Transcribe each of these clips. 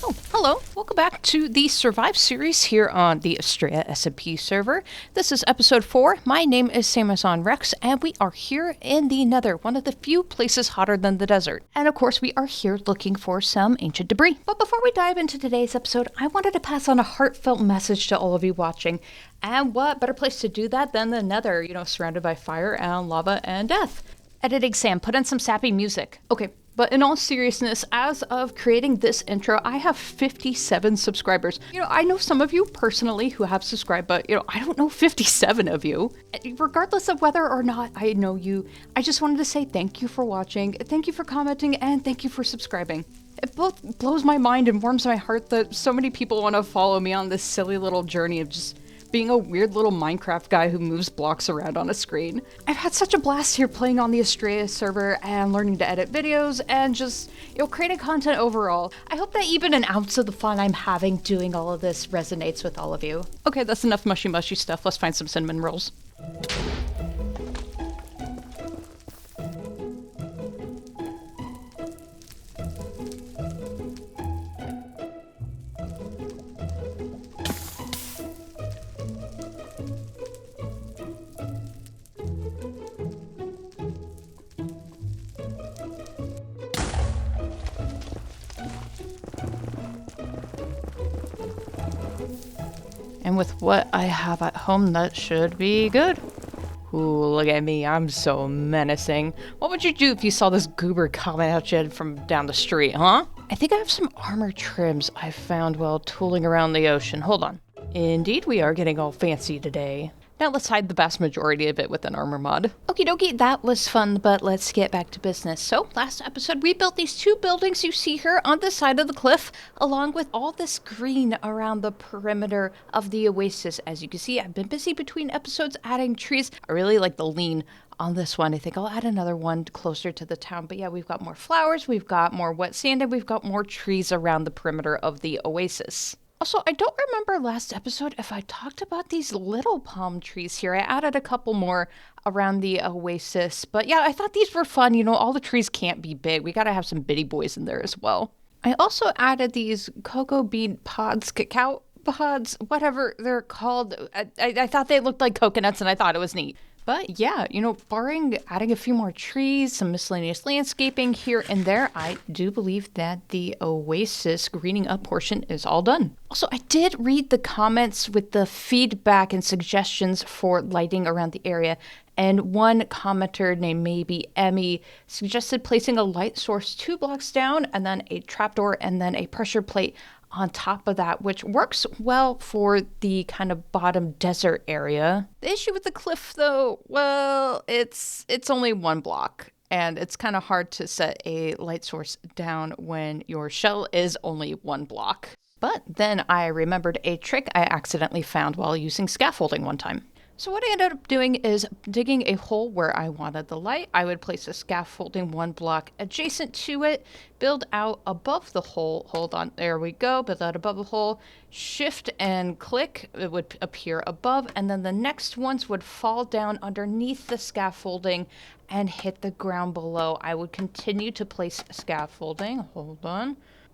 Oh, hello. Welcome back to the Survive series here on the Astraea SMP server. This is episode 4. My name is Samazon Rex, and we are here in the Nether, one of the few places hotter than the desert. And of course, we are here looking for some ancient debris. But before we dive into today's episode, I wanted to pass on a heartfelt message to all of you watching. And what better place to do that than the Nether, surrounded by fire and lava and death. Editing Sam, put in some sappy music. Okay. But in all seriousness, as of creating this intro, I have 57 subscribers. I know some of you personally who have subscribed, but, I don't know 57 of you. Regardless of whether or not I know you, I just wanted to say thank you for watching, thank you for commenting, and thank you for subscribing. It both blows my mind and warms my heart that so many people want to follow me on this silly little journey of just being a weird little Minecraft guy who moves blocks around on a screen. I've had such a blast here playing on the Astraea server and learning to edit videos and just, creating content overall. I hope that even an ounce of the fun I'm having doing all of this resonates with all of you. Okay, that's enough mushy stuff. Let's find some cinnamon rolls. And with what I have at home, that should be good. Ooh, look at me, I'm so menacing. What would you do if you saw this goober coming at you from down the street, huh? I think I have some armor trims I found while tooling around the ocean. Hold on. Indeed, we are getting all fancy today. Now let's hide the vast majority of it with an armor mod. Okie dokie, that was fun, but let's get back to business. So, last episode we built these 2 buildings you see here on the side of the cliff, along with all this green around the perimeter of the oasis. As you can see, I've been busy between episodes adding trees. I really like the lean on this one. I think I'll add another one closer to the town. But yeah, we've got more flowers, we've got more wet sand, and we've got more trees around the perimeter of the oasis. Also, I don't remember last episode if I talked about these little palm trees here. I added a couple more around the oasis. But yeah, I thought these were fun. All the trees can't be big. We gotta have some bitty boys in there as well. I also added these cocoa bean pods, cacao pods, whatever they're called. I thought they looked like coconuts and I thought it was neat. But yeah, barring adding a few more trees, some miscellaneous landscaping here and there, I do believe that the oasis greening up portion is all done. Also, I did read the comments with the feedback and suggestions for lighting around the area. And one commenter named maybe Emmy suggested placing a light source 2 blocks down and then a trapdoor and then a pressure plate on top of that, which works well for the kind of bottom desert area. The issue with the cliff, though, well, it's only 1 block, and it's kind of hard to set a light source down when your shell is only 1 block. But then I remembered a trick I accidentally found while using scaffolding one time. So what I ended up doing is digging a hole where I wanted the light. I would place a scaffolding 1 block adjacent to it, build out above the hole. Hold on, there we go. Build out above the hole, shift and click. It would appear above, and then the next ones would fall down underneath the scaffolding and hit the ground below. I would continue to place scaffolding.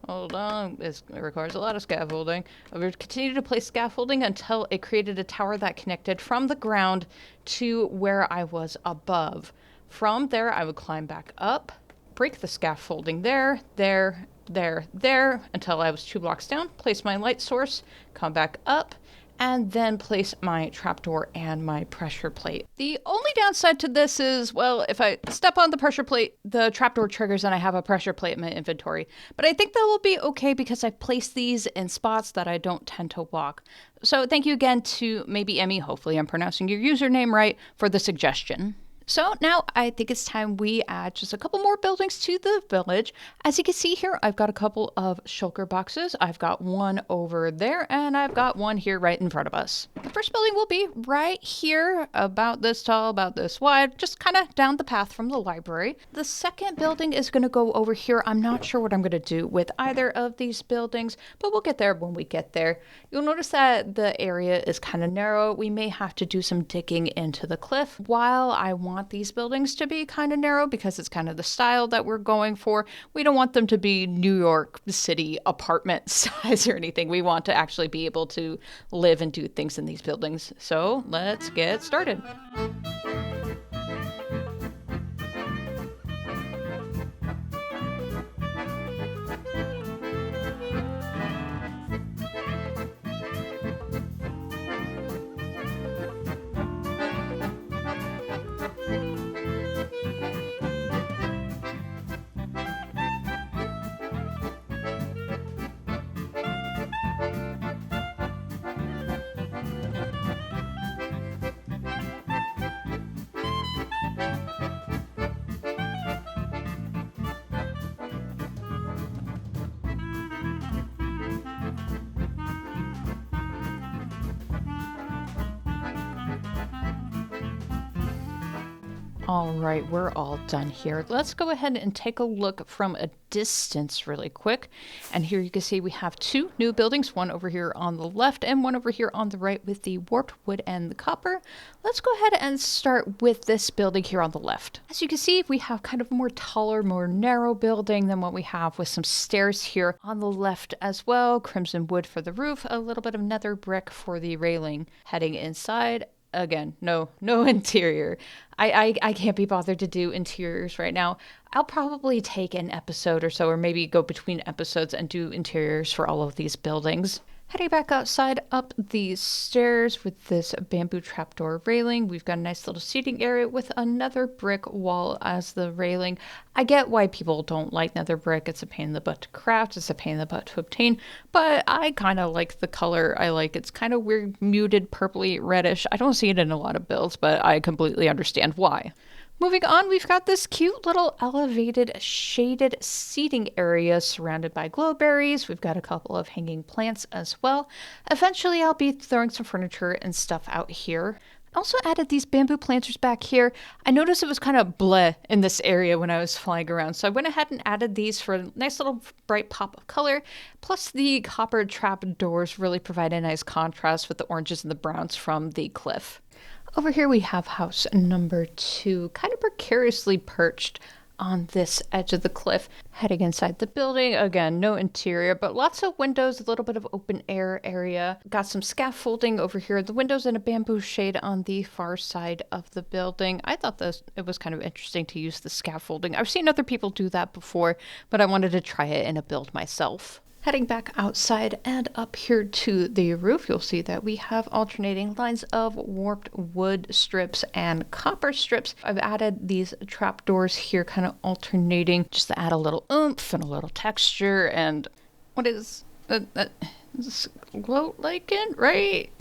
Hold on, it requires a lot of scaffolding. I would continue to place scaffolding until it created a tower that connected from the ground to where I was above. From there, I would climb back up, break the scaffolding there, until I was 2 blocks down, place my light source, come back up, and then place my trapdoor and my pressure plate. The only downside to this is, well, if I step on the pressure plate, the trapdoor triggers and I have a pressure plate in my inventory. But I think that will be okay because I've placed these in spots that I don't tend to walk. So thank you again to maybe Emmy, hopefully I'm pronouncing your username right, for the suggestion. So now I think it's time we add just a couple more buildings to the village. As you can see here, I've got a couple of shulker boxes. I've got one over there, and I've got one here right in front of us. The first building will be right here, about this tall, about this wide, just kind of down the path from the library. The second building is going to go over here. I'm not sure what I'm going to do with either of these buildings, but we'll get there when we get there. You'll notice that the area is kind of narrow. We may have to do some digging into the cliff. While I want want these buildings to be kind of narrow because it's kind of the style that we're going for. We don't want them to be New York City apartment size or anything. We want to actually be able to live and do things in these buildings. So let's get started. All right, we're all done here. Let's go ahead and take a look from a distance really quick. And here you can see we have two new buildings, one over here on the left and one over here on the right with the warped wood and the copper. Let's go ahead and start with this building here on the left. As you can see, we have kind of a more taller, more narrow building than what we have with some stairs here on the left as well. Crimson wood for the roof, a little bit of nether brick for the railing. Heading inside, again, no interior. I can't be bothered to do interiors right now. I'll probably take an episode or so, or maybe go between episodes and do interiors for all of these buildings. Heading back outside up these stairs with this bamboo trapdoor railing. We've got a nice little seating area with another brick wall as the railing. I get why people don't like nether brick. It's a pain in the butt to craft. It's a pain in the butt to obtain. But I kind of like the color. I like it's kind of weird, muted, purpley, reddish. I don't see it in a lot of builds, but I completely understand why. Moving on, we've got this cute little elevated shaded seating area surrounded by glowberries. We've got a couple of hanging plants as well. Eventually, I'll be throwing some furniture and stuff out here. I also added these bamboo planters back here. I noticed it was kind of bleh in this area when I was flying around, so I went ahead and added these for a nice little bright pop of color. Plus, the copper trap doors really provide a nice contrast with the oranges and the browns from the cliff. Over here we have house number 2, kind of precariously perched on this edge of the cliff. Heading inside the building, again, no interior, but lots of windows, a little bit of open air area. Got some scaffolding over here, the windows in a bamboo shade on the far side of the building. I thought it was kind of interesting to use the scaffolding. I've seen other people do that before, but I wanted to try it in a build myself. Heading back outside and up here to the roof, you'll see that we have alternating lines of warped wood strips and copper strips. I've added these trapdoors here, kind of alternating, just to add a little oomph and a little texture. And what is this glow lichen, right?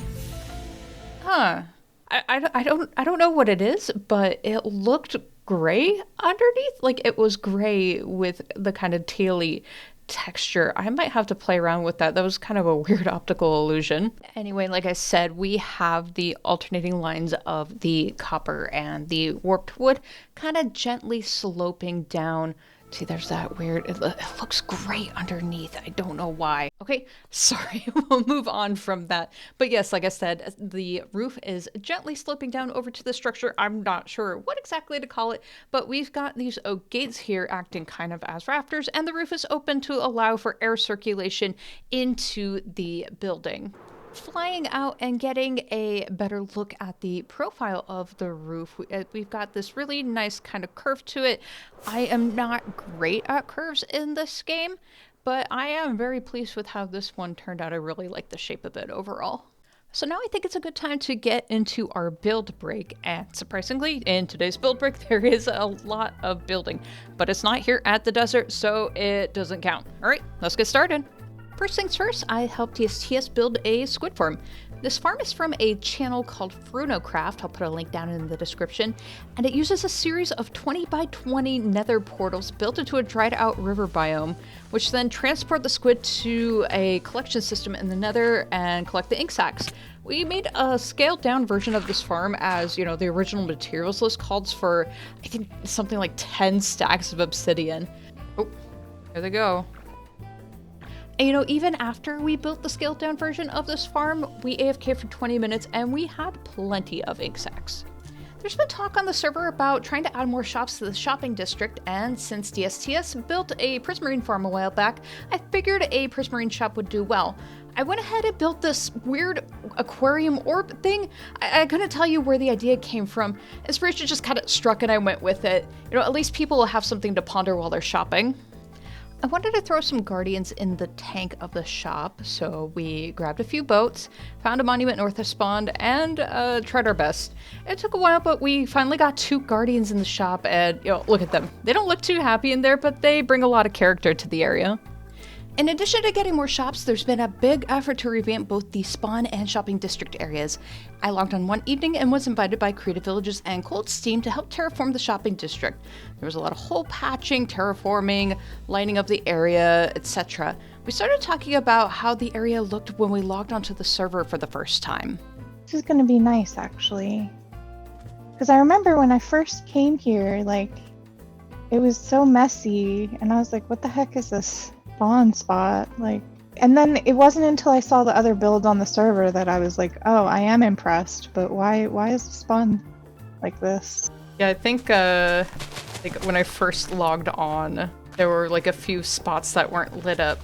Huh. I don't know what it is, but it looked gray underneath. Like it was gray with the kind of tealy texture. I might have to play around with that. That was kind of a weird optical illusion. Anyway, like I said, we have the alternating lines of the copper and the warped wood kind of gently sloping down. See, there's that weird, it looks great underneath. I don't know why. Okay, sorry, we'll move on from that. But yes, like I said, the roof is gently sloping down over to the structure. I'm not sure what exactly to call it, but we've got these oak gates here acting kind of as rafters, and the roof is open to allow for air circulation into the building. Flying out and getting a better look at the profile of the roof, we've got this really nice kind of curve to it. I am not great at curves in this game, but I am very pleased with how this one turned out. I really like the shape of it overall. So now I think it's a good time to get into our build break, and surprisingly, in today's build break, there is a lot of building, but it's not here at the desert, so it doesn't count. All right, let's get started. First things first, I helped dsts build a squid farm. This farm is from a channel called FrunoCraft. I'll put a link down in the description. And it uses a series of 20 by 20 nether portals built into a dried out river biome, which then transport the squid to a collection system in the nether and collect the ink sacs. We made a scaled down version of this farm, as you know, the original materials list calls for, I think, something like 10 stacks of obsidian. Oh, there they go. And you know, even after we built the scaled down version of this farm, we AFK'd for 20 minutes and we had plenty of ink sacs. There's been talk on the server about trying to add more shops to the shopping district, and since dsts built a Prismarine farm a while back, I figured a Prismarine shop would do well. I went ahead and built this weird aquarium orb thing. I couldn't tell you where the idea came from. Inspiration just kind of struck and I went with it. You know, at least people will have something to ponder while they're shopping. I wanted to throw some guardians in the tank of the shop, so we grabbed a few boats, found a monument north of spawn, and tried our best. It took a while, but we finally got 2 guardians in the shop, and look at them. They don't look too happy in there, but they bring a lot of character to the area. In addition to getting more shops, there's been a big effort to revamp both the spawn and shopping district areas. I logged on one evening and was invited by CreativeVillages and Coldsteam to help terraform the shopping district. There was a lot of hole patching, terraforming, lighting up the area, etc. We started talking about how the area looked when we logged onto the server for the first time. This is going to be nice, actually. Because I remember when I first came here, like, it was so messy, and I was like, what the heck is this spawn spot? Like, and then it wasn't until I saw the other builds on the server that I was like, oh, I am impressed, but why is the spawn like this? Yeah, I think like when I first logged on, there were like a few spots that weren't lit up,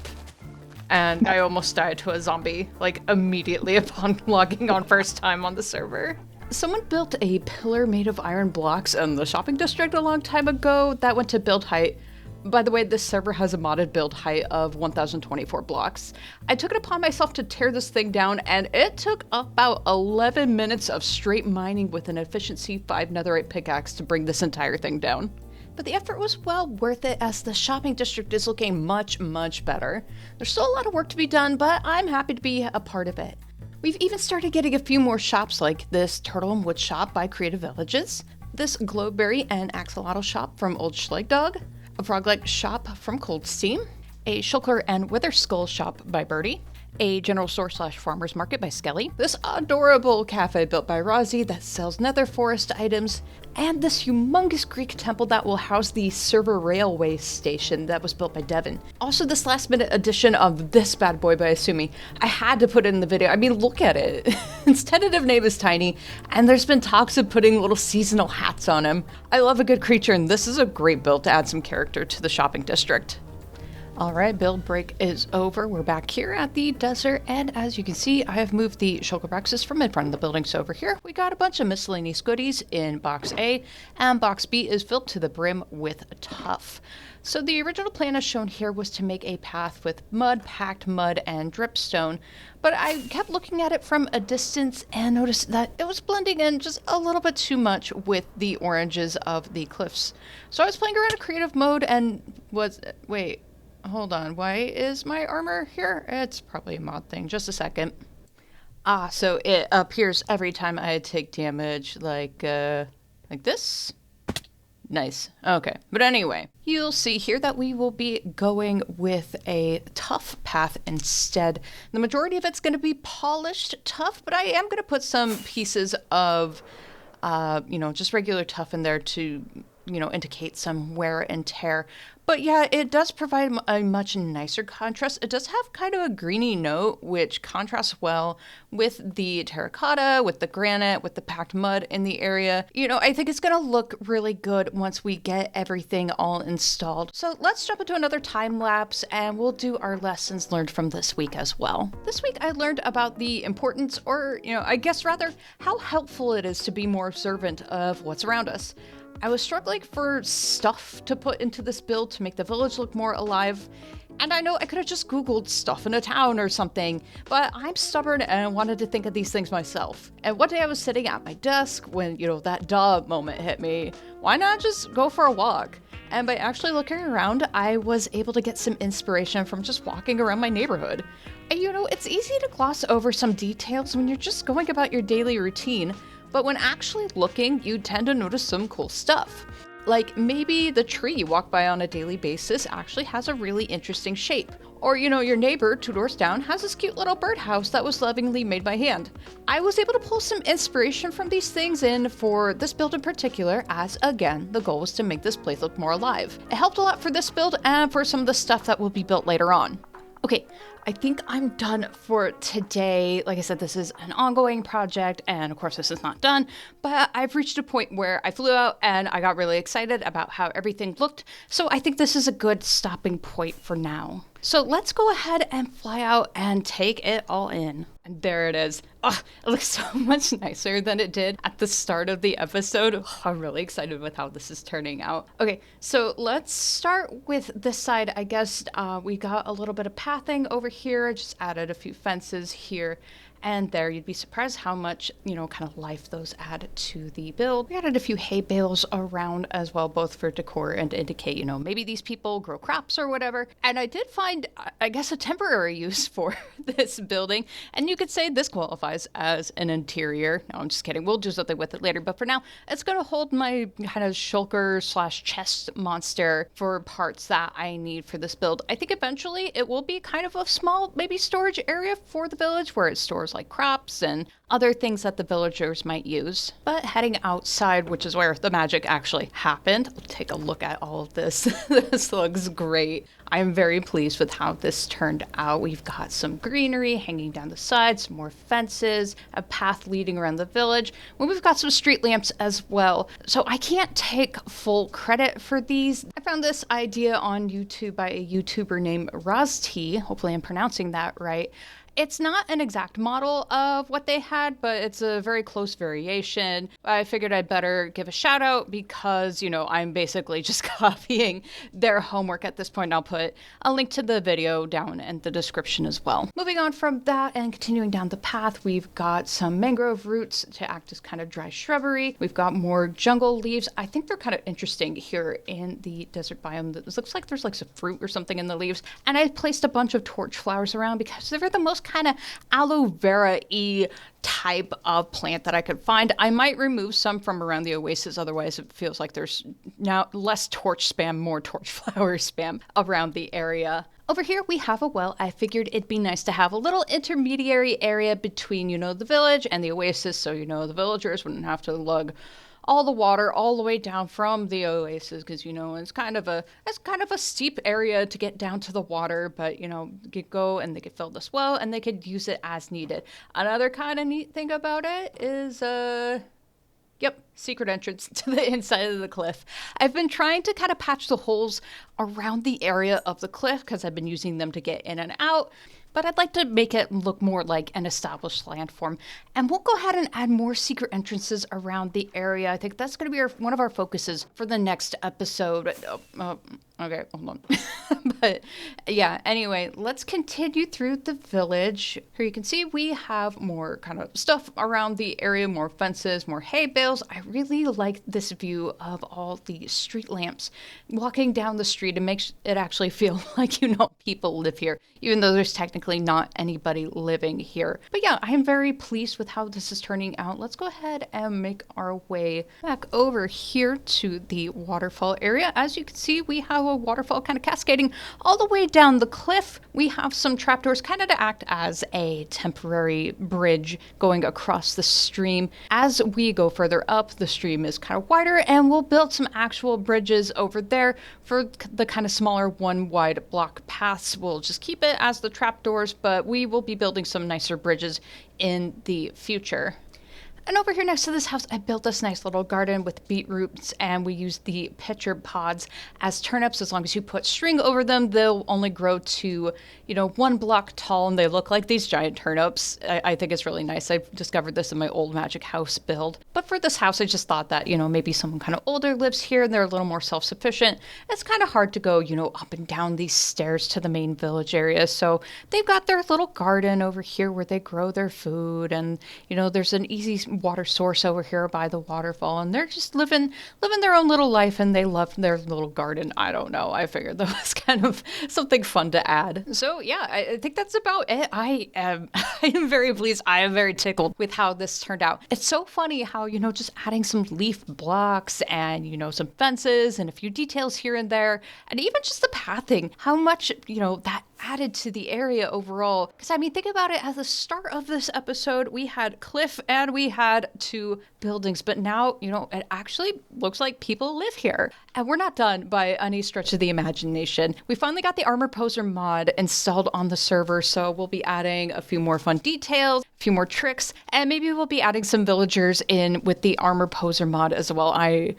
and I almost died to a zombie like immediately upon logging on first time on the server. Someone built a pillar made of iron blocks in the shopping district a long time ago that went to build height. By the way, this server has a modded build height of 1024 blocks. I took it upon myself to tear this thing down, and it took about 11 minutes of straight mining with an efficiency 5 netherite pickaxe to bring this entire thing down. But the effort was well worth it, as the shopping district is looking much, much better. There's still a lot of work to be done, but I'm happy to be a part of it. We've even started getting a few more shops, like this Turtle and Wood shop by CreativeVillages, this Globeberry and Axolotl shop from Old Schleg Dog, a Frogleg shop from Coldsteam, a Shulker and Wither Skull shop by Birdie, a general store / farmer's market by Skelly, this adorable cafe built by Rozzy that sells nether forest items, and this humongous Greek temple that will house the server railway station that was built by Devin. Also, this last minute edition of this bad boy by Asumi. I had to put it in the video. I mean, look at it. Its tentative name is Tiny, and there's been talks of putting little seasonal hats on him. I love a good creature, and this is a great build to add some character to the shopping district. Alright, build break is over. We're back here at the desert, and as you can see, I have moved the Shulker from in front of the building. So over here, we got a bunch of miscellaneous goodies in box A, and box B is filled to the brim with tuff. So the original plan as shown here was to make a path with mud, packed mud, and dripstone, but I kept looking at it from a distance and noticed that it was blending in just a little bit too much with the oranges of the cliffs. So I was playing around in creative mode and wait. Hold on, why is my armor here? It's probably a mod thing, just a second. So it appears every time I take damage, like this? Nice, okay. But anyway, you'll see here that we will be going with a tuff path instead. The majority of it's gonna be polished tuff, but I am gonna put some pieces of, just regular tuff in there to, indicate some wear and tear. But yeah, it does provide a much nicer contrast. It does have kind of a greeny note, which contrasts well with the terracotta, with the granite, with the packed mud in the area. I think it's gonna look really good once we get everything all installed. So let's jump into another time lapse, and we'll do our lessons learned from this week as well. This week I learned about the importance, or I guess rather, how helpful it is to be more observant of what's around us. I was struggling for stuff to put into this build to make the village look more alive, and I know I could have just Googled stuff in a town or something, but I'm stubborn and I wanted to think of these things myself. And one day I was sitting at my desk when, that duh moment hit me. Why not just go for a walk? And by actually looking around, I was able to get some inspiration from just walking around my neighborhood. And it's easy to gloss over some details when you're just going about your daily routine, but when actually looking, you tend to notice some cool stuff. Like maybe the tree you walk by on a daily basis actually has a really interesting shape. Or your neighbor 2 doors down has this cute little birdhouse that was lovingly made by hand. I was able to pull some inspiration from these things in for this build in particular, as again, the goal was to make this place look more alive. It helped a lot for this build and for some of the stuff that will be built later on. Okay, I think I'm done for today. Like I said, this is an ongoing project, and of course this is not done, but I've reached a point where I flew out and I got really excited about how everything looked. So I think this is a good stopping point for now. So let's go ahead and fly out and take it all in. And there it is. Oh, it looks so much nicer than it did at the start of the episode. Oh, I'm really excited with how this is turning out. Okay, so let's start with this side. I guess we got a little bit of pathing over here. I just added a few fences here and there. You'd be surprised how much, kind of life those add to the build. We added a few hay bales around as well, both for decor and to indicate, maybe these people grow crops or whatever. And I did find, I guess, a temporary use for this building. And you could say this qualifies as an interior. No, I'm just kidding. We'll do something with it later. But for now, it's going to hold my kind of shulker / chest monster for parts that I need for this build. I think eventually it will be kind of a small, maybe storage area for the village where it stores like crops and other things that the villagers might use. But heading outside, which is where the magic actually happened, we'll take a look at all of this. This looks great. I'm very pleased with how this turned out. We've got some greenery hanging down the sides, some more fences, a path leading around the village. Well, we've got some street lamps as well. So I can't take full credit for these. I found this idea on YouTube by a YouTuber named Razti. Hopefully I'm pronouncing that right. It's not an exact model of what they had, but it's a very close variation. I figured I'd better give a shout out because, I'm basically just copying their homework at this point. I'll put a link to the video down in the description as well. Moving on from that and continuing down the path, we've got some mangrove roots to act as kind of dry shrubbery. We've got more jungle leaves. I think they're kind of interesting here in the desert biome. It looks like there's like some fruit or something in the leaves. And I placed a bunch of torch flowers around because they're the most kind of aloe vera-y type of plant that I could find. I might remove some from around the oasis, otherwise it feels like there's now less torch spam, more torch flower spam around the area. Over here we have a well. I figured it'd be nice to have a little intermediary area between, the village and the oasis, so the villagers wouldn't have to lug all the water all the way down from the oasis, because it's kind of a steep area to get down to the water, but you could go and they could fill this well and they could use it as needed. Another kind of neat thing about it is secret entrance to the inside of the cliff. I've been trying to kind of patch the holes around the area of the cliff because I've been using them to get in and out. But I'd like to make it look more like an established landform. And we'll go ahead and add more secret entrances around the area. I think that's going to be one of our focuses for the next episode. Okay, hold on. But yeah, anyway, let's continue through the village. Here you can see we have more kind of stuff around the area, more fences, more hay bales. I really like this view of all the street lamps. Walking down the street, it makes it actually feel like, people live here, even though there's technically not anybody living here. But yeah, I am very pleased with how this is turning out. Let's go ahead and make our way back over here to the waterfall area. As you can see, we have a waterfall kind of cascading all the way down the cliff. We have some trapdoors kind of to act as a temporary bridge going across the stream. As we go further up, the stream is kind of wider, and we'll build some actual bridges over there for the kind of smaller one wide block paths. We'll just keep it as the trapdoors, but we will be building some nicer bridges in the future. And over here next to this house, I built this nice little garden with beetroots, and we used the pitcher pods as turnips. As long as you put string over them, they'll only grow to, 1 block tall, and they look like these giant turnips. I think it's really nice. I discovered this in my old magic house build. But for this house, I just thought that, maybe someone kind of older lives here and they're a little more self-sufficient. It's kind of hard to go, up and down these stairs to the main village area. So they've got their little garden over here where they grow their food, and, there's an easy water source over here by the waterfall, and they're just living their own little life, and they love their little garden. I don't know. I figured that was kind of something fun to add. So yeah, I think that's about it. I am very pleased. I am very tickled with how this turned out. It's so funny how, just adding some leaf blocks and, some fences and a few details here and there, and even just the pathing, how much, that added to the area overall. Because I mean, think about it, at the start of this episode, we had cliff and we had 2 buildings, but now, you know, it actually looks like people live here. And we're not done by any stretch of the imagination. We finally got the Armor Poser mod installed on the server, so we'll be adding a few more fun details, a few more tricks, and maybe we'll be adding some villagers in with the Armor Poser mod as well. I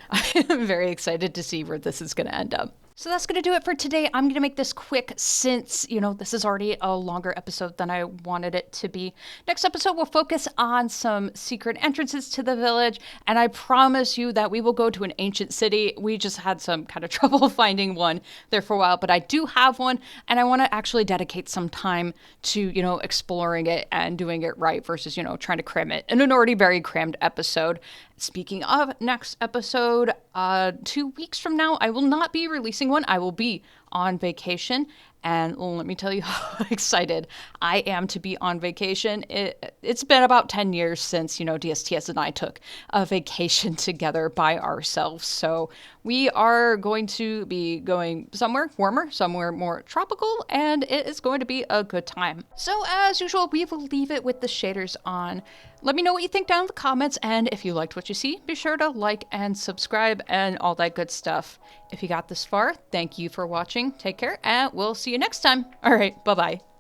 am very excited to see where this is going to end up. So that's going to do it for today. I'm going to make this quick since, you know, this is already a longer episode than I wanted it to be. Next episode, we'll focus on some secret entrances to the village, and I promise you that we will go to an ancient city. We just had some kind of trouble finding one there for a while, but I do have one, and I want to actually dedicate some time to, you know, exploring it and doing it right versus, you know, trying to cram it in an already very crammed episode. Speaking of next episode, 2 weeks from now, I will not be releasing one. I will be on vacation. And let me tell you how excited I am to be on vacation. It's been about 10 years since, you know, DSTS and I took a vacation together by ourselves. So we are going to be going somewhere warmer, somewhere more tropical, and it is going to be a good time. So as usual, we will leave it with the shaders on. Let me know what you think down in the comments, and if you liked what you see, be sure to like and subscribe and all that good stuff. If you got this far, thank you for watching. Take care, and we'll see you next time. All right, bye-bye.